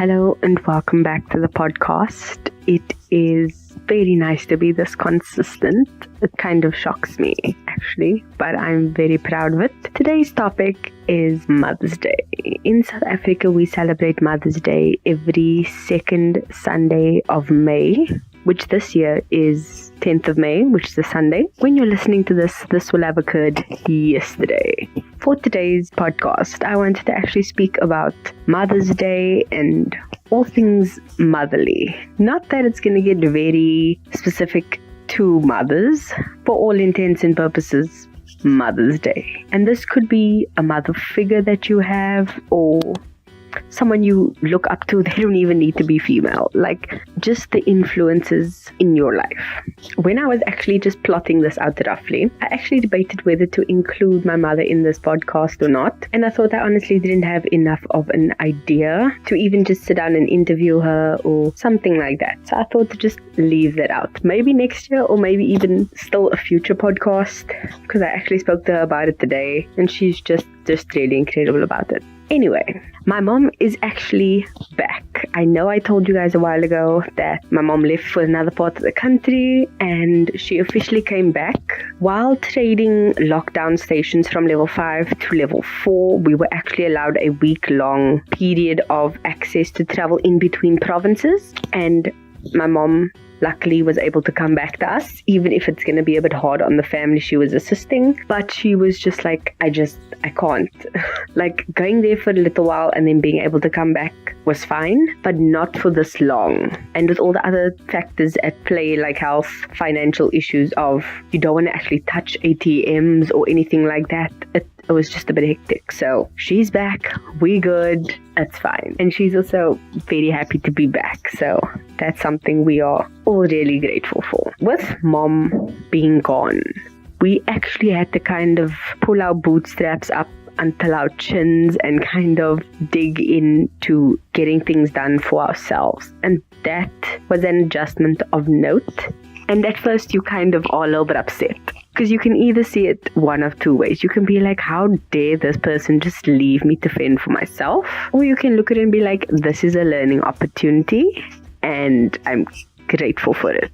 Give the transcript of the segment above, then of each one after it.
Hello and welcome back to the podcast. It is very nice to be this consistent. It kind of shocks me actually, but I'm very proud of it. Today's topic is Mother's Day. In South Africa, we celebrate Mother's Day every second Sunday of May, which this year is 10th of May, which is a Sunday. When you're listening to this will have occurred yesterday. For today's podcast, I wanted to actually speak about Mother's Day and all things motherly. Not that it's going to get very specific to mothers, for all intents and purposes, Mother's Day. And this could be a mother figure that you have, or someone you look up to. They don't even need to be female, like just the influences in your life. When I was actually just plotting this out roughly, I actually debated whether to include my mother in this podcast or not, and I thought I honestly didn't have enough of an idea to even just sit down and interview her or something like that. So I thought to just leave that out. Maybe next year, or maybe even still a future podcast, because I actually spoke to her about it today and she's just really incredible about it. Anyway, my mom is actually back. I know I told you guys a while ago that my mom left for another part of the country, and she officially came back. While trading lockdown stations from level 5 to level 4, we were actually allowed a week-long period of access to travel in between provinces, and my mom luckily was able to come back to us, even if it's going to be a bit hard on the family she was assisting. But she was just like, I can't. Like, going there for a little while and then being able to come back was fine, but not for this long. And with all the other factors at play, like health, financial issues of you don't want to actually touch ATMs or anything like that, it was just a bit hectic. So she's back, we good, it's fine. And she's also very happy to be back. So that's something we are all really grateful for. With mom being gone, we actually had to kind of pull our bootstraps up until our chins and kind of dig into getting things done for ourselves. And that was an adjustment of note. And at first you kind of are a little bit upset, because you can either see it one of two ways. You can be like, how dare this person just leave me to fend for myself? Or you can look at it and be like, this is a learning opportunity and I'm grateful for it.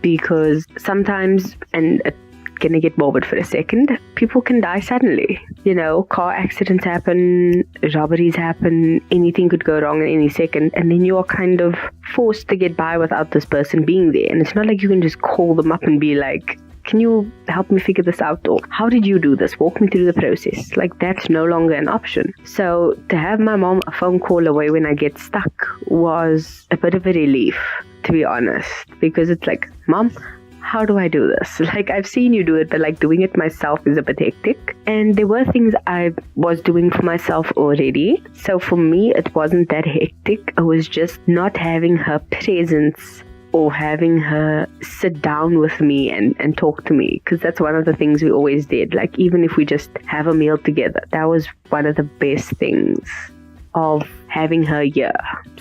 Because sometimes, and it's gonna get morbid for a second, people can die suddenly. You know, car accidents happen, robberies happen, anything could go wrong in any second, and then you are kind of forced to get by without this person being there. And it's not like you can just call them up and be like, can you help me figure this out? Or how did you do this? Walk me through the process. Like, that's no longer an option. So to have my mom a phone call away when I get stuck was a bit of a relief, to be honest, because it's like, Mom, how do I do this? Like, I've seen you do it, but like doing it myself is a bit hectic. And there were things I was doing for myself already. So for me, it wasn't that hectic. It was just not having her presence or having her sit down with me and talk to me, because that's one of the things we always did. Like, even if we just have a meal together, that was one of the best things of having her here.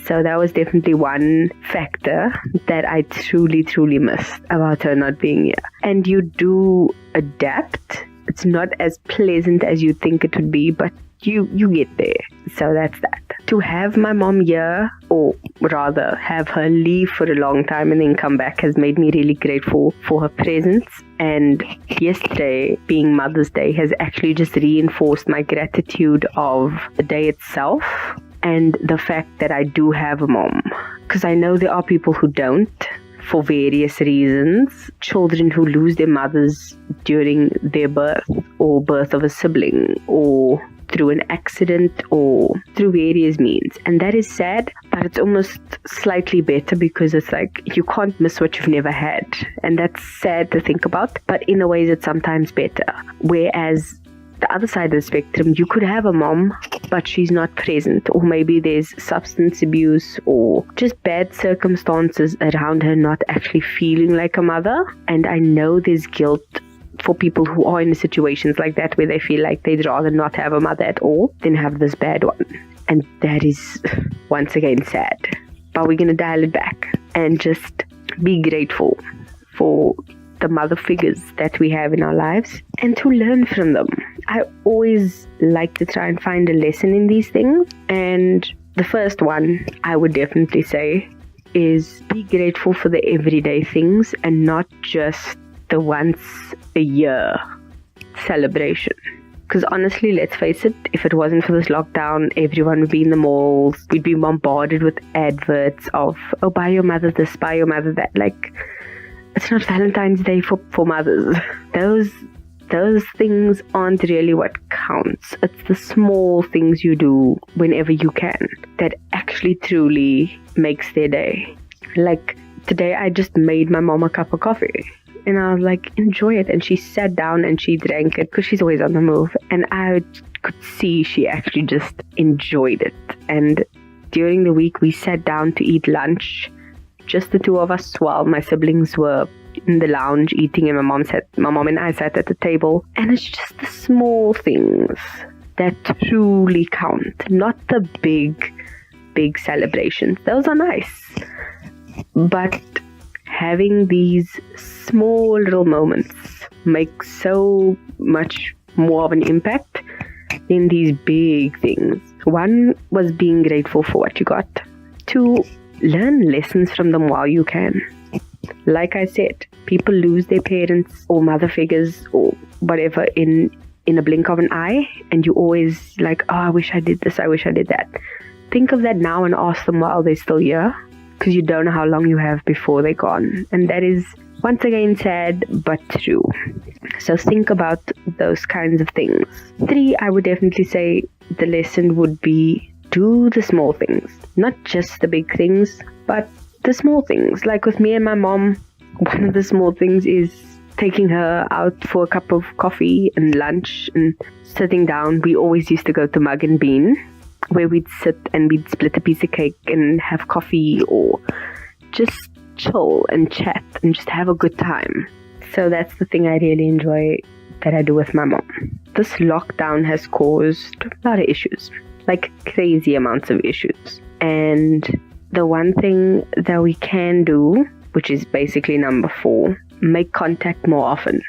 So that was definitely one factor that I truly missed about her not being here. And you do adapt. It's not as pleasant as you think it would be, but you get there. So that's that. To have my mom here, or rather have her leave for a long time and then come back, has made me really grateful for her presence. And yesterday, being Mother's Day, has actually just reinforced my gratitude of the day itself and the fact that I do have a mom. Because I know there are people who don't, for various reasons. Children who lose their mothers during their birth, or birth of a sibling, or through an accident, or through various means. And that is sad, but it's almost slightly better, because it's like you can't miss what you've never had. And that's sad to think about, but in a way it's sometimes better. Whereas the other side of the spectrum, you could have a mom, but she's not present, or maybe there's substance abuse or just bad circumstances around her not actually feeling like a mother. And I know there's guilt for people who are in situations like that, where they feel like they'd rather not have a mother at all than have this bad one. And that is, once again, sad. But we're going to dial it back and just be grateful for the mother figures that we have in our lives and to learn from them. I always like to try and find a lesson in these things, and the first one I would definitely say is be grateful for the everyday things and not just the once a year celebration. Because honestly, let's face it, if it wasn't for this lockdown, everyone would be in the malls. We'd be bombarded with adverts of, oh, buy your mother this, buy your mother that. Like, it's not Valentine's Day for mothers. Those things aren't really what counts. It's the small things you do whenever you can that actually truly makes their day. Like today, I just made my mom a cup of coffee. And I was like, enjoy it. And she sat down and she drank it because she's always on the move. And I could see she actually just enjoyed it. And during the week, we sat down to eat lunch, just the two of us, while my siblings were in the lounge eating, and my mom and I sat at the table. And it's just the small things that truly count, not the big celebrations. Those are nice, but having these small little moments make so much more of an impact than these big things. One was being grateful for what you got. Two, learn lessons from them while you can. Like I said, people lose their parents or mother figures or whatever in a blink of an eye, and you always like, oh, I wish I did this, I wish I did that. Think of that now and ask them while they're still here, because you don't know how long you have before they're gone. And that is, once again, sad but true. So think about those kinds of things. 3, I would definitely say the lesson would be do the small things. Not just the big things, but the small things. Like with me and my mom, one of the small things is taking her out for a cup of coffee and lunch and sitting down. We always used to go to Mug and Bean, where we'd sit and we'd split a piece of cake and have coffee or just chill and chat and just have a good time. So that's the thing I really enjoy that I do with my mom. This lockdown has caused a lot of issues, like crazy amounts of issues. And the one thing that we can do, which is basically number 4, make contact more often.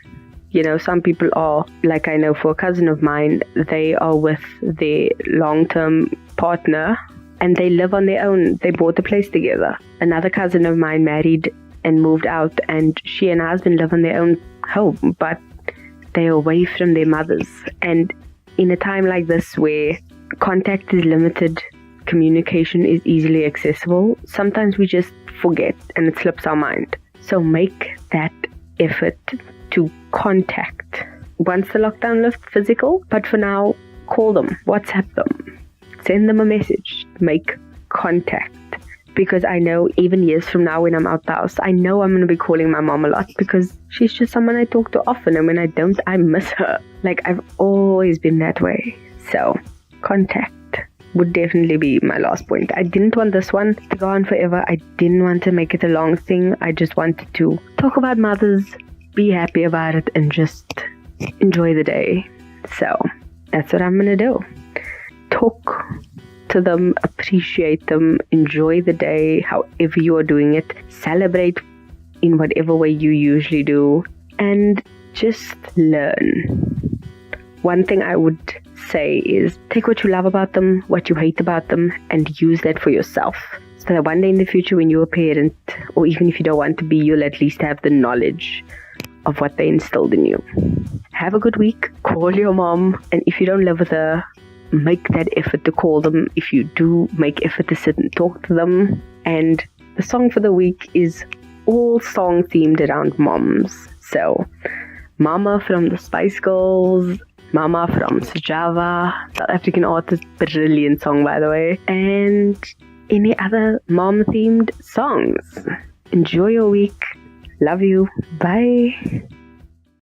You know, some people are, like I know for a cousin of mine, they are with their long-term partner and they live on their own. They bought a place together. Another cousin of mine married and moved out, and she and her husband live on their own home, but they're away from their mothers. And in a time like this where contact is limited, communication is easily accessible, sometimes we just forget and it slips our mind. So make that effort to contact. Once the lockdown lifts, physical, but for now, call them, WhatsApp them, send them a message, make contact. Because I know even years from now when I'm out the house, I know I'm going to be calling my mom a lot because she's just someone I talk to often, and when I don't, I miss her. Like, I've always been that way. So, contact would definitely be my last point. I didn't want this one to go on forever. I didn't want to make it a long thing. I just wanted to talk about mothers, be happy about it, and just enjoy the day. So that's what I'm gonna do. Talk to them, appreciate them, enjoy the day however you are doing it, celebrate in whatever way you usually do, and just learn. One thing I would say is take what you love about them, what you hate about them, and use that for yourself. So that one day in the future when you're a parent, or even if you don't want to be, you'll at least have the knowledge of what they instilled in you. Have a good week. Call your mom, and if you don't live with her, make that effort to call them. If you do, make effort to sit and talk to them. And the song for the week is all song themed around moms. So Mama from the Spice Girls, Mama from Sjava, South African artist, brilliant song by the way, and any other mom themed songs. Enjoy your week. Love you. Bye.